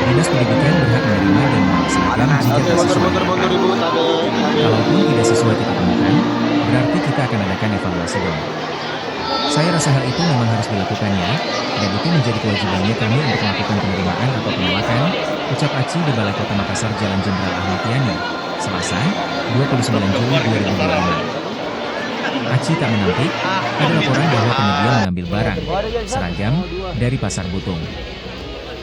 Dinas Pendidikan berhak menerima dan menolak seragam jika tak sesuai dengan target. Kalaupun tidak sesuai kita temukan, berarti kita akan adakan evaluasi dong. Saya rasa hal itu memang harus dilakukan ya, dan itu menjadi kewajibannya kami untuk melakukan penerimaan atau penolakan, ucap Aci di Balai Kota Makassar Jalan Jenderal Ahmad Yani, Selasa, 29 Juli 2025. Aci tak menampik, ada laporan bahwa penyedia mengambil barang, seragam, dari Pasar Butung.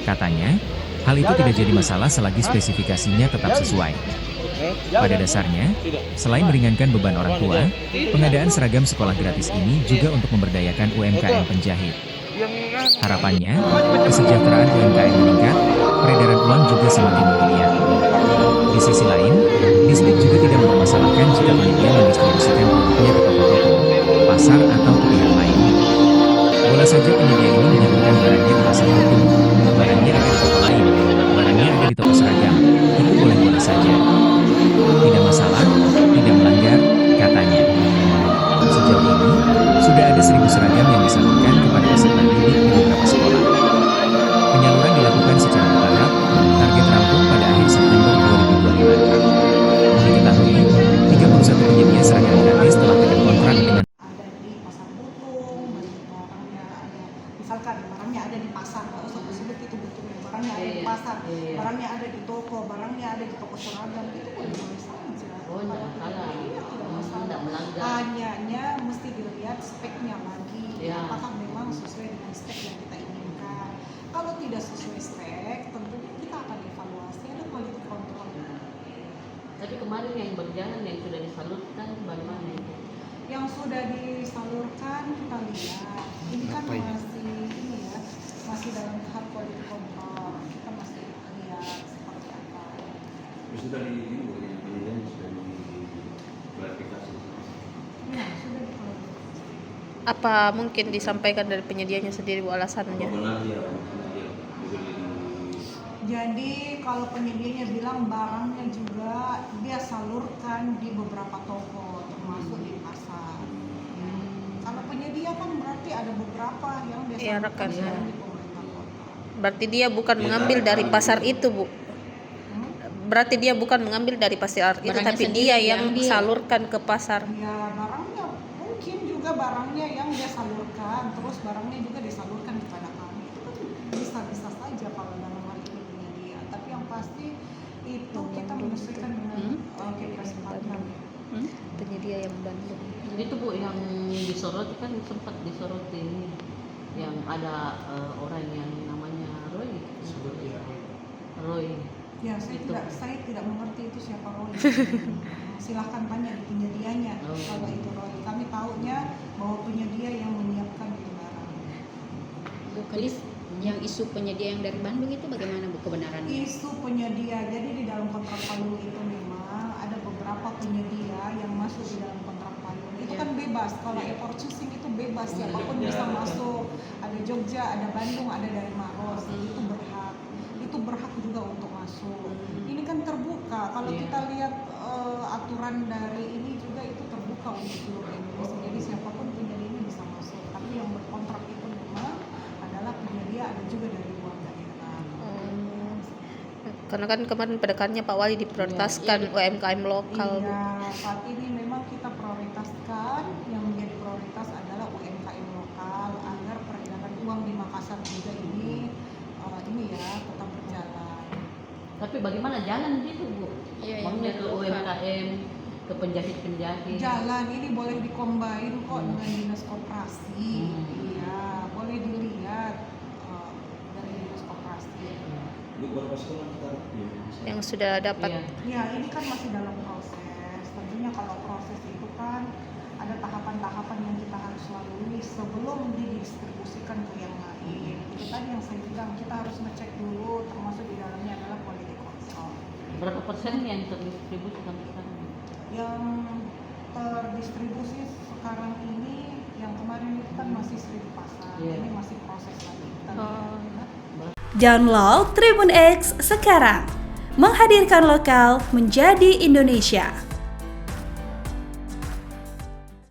Katanya, hal itu tidak jadi masalah selagi spesifikasinya tetap sesuai. Pada dasarnya, selain meringankan beban orang tua, pengadaan seragam sekolah gratis ini juga untuk memberdayakan UMKM penjahit. Harapannya, kesejahteraan UMKM meningkat, peredaran uang juga semakin menggeliat. Di sisi lain, Disdik juga tidak mempermasalahkan jika penyedia mendistribusikan produknya ke toko-toko, pasar atau ke pihak lain. Boleh saja penyedia ini menyalurkan barangnya di Pasar Butung, barangnya ada di toko lain, barangnya ada di toko seragam, itu boleh-boleh saja. Tidak masalah, tidak melanggar, katanya. Sejauh ini, sudah ada 1.000 seragam yang disalurkan kepada peserta didik di beberapa sekolah. Penyaluran dilakukan secara bertahap, target rampung pada akhir September 2025. Diketahui, 31 penyedia seragam gratis telah tekan kontrak dengan ada di Pasar Butung, misalkan barangnya ada di pasar, nggak usah disebut itu Butungnya, barangnya ada di pasar, barangnya ada di toko, barangnya ada di toko seragam, itu boleh saja. Tidak masalah. Hanya mesti dilihat speknya lagi, apakah memang sesuai dengan spek yang kita inginkan. Kalau tidak sesuai spek, tentunya kita akan evaluasi, ada quality control. Tapi kemarin yang berjalan yang sudah disalurkan bagaimana itu? Yang sudah disalurkan kita lihat, ini kan masih dalam tahap quality control, kita masih lihat seperti apa. Sudah sudah diklarifikasi. Ya, sudah diklarifikasi. Apa mungkin disampaikan dari penyedianya sendiri Bu alasannya? Benar dia dibeli. Jadi kalau penyedianya bilang barangnya juga dia salurkan di beberapa toko, termasuk di pasar. Kalau penyedia kan berarti ada beberapa yang dia salurkan di pemerintah kota. Berarti dia bukan mengambil dari pasar itu Bu. Berarti dia bukan mengambil dari pasar itu, Barangnya tapi sendiri dia yang diambil. salurkan ke pasar. Ya barangnya mungkin juga barangnya yang dia salurkan, terus barangnya juga disalurkan kepada kami. Itu kan bisa saja kalau dalam hal ini penyedia. Tapi yang pasti itu kita menyesuaikan dengan Kepres 46. Penyedia yang Bandung. Itu Bu yang disorot kan sempat disoroti yang ada orang yang namanya Roy. Ya, saya tidak mengerti itu siapa Roy. Silahkan tanya di penyedianya kalau itu Roy. Kami tahunya bahwa penyedia yang menyiapkan itu barang. Bu Kadis, yang isu penyedia yang dari Bandung itu bagaimana Bu kebenarannya? Isu penyedia, jadi di dalam kontrak payung itu memang ada beberapa penyedia yang masuk di dalam kontrak payung. Itu kan bebas, kalau e-purchasing itu bebas, siapapun bisa masuk. Ada Jogja, ada Bandung, ada dari Maros, itu berhak juga untuk masuk. Ini kan terbuka, kalau kita lihat aturan dari ini juga itu terbuka untuk seluruh Indonesia, jadi siapapun penyedia ini bisa masuk. Tapi yang berkontrak itu memang adalah penyedia, ada juga dari luar daerah. Karena kan kemarin penekannya Pak Wali diprioritaskan UMKM lokal. Iya, saat ini memang kita prioritaskan, yang menjadi prioritas adalah UMKM lokal agar peredaran uang di Makassar juga ini tetap berjalan. Tapi bagaimana jalan gitu Bu? Maksudnya ke UMKM, ke penjahit-penjahit. Jalan ini boleh dikombain kok dengan dinas koperasi. Iya, boleh dilihat dari dinas koperasi. Yang sudah dapat. Ya, ini kan masih dalam proses. Tentunya kalau proses itu kan ada tahapan-tahapan yang kita harus lalui sebelum didistribusikan ke yang lain. Itu tadi yang saya bilang, kita harus ngecek dulu, termasuk di dalamnya adalah quality control. Berapa persen yang terdistribusi sampai sekarang? Yang terdistribusi sekarang ini, yang kemarin itu kan masih 1.000 pasar. Ini masih proses lagi. Kita lihat. Download Tribun X sekarang, menghadirkan lokal menjadi Indonesia.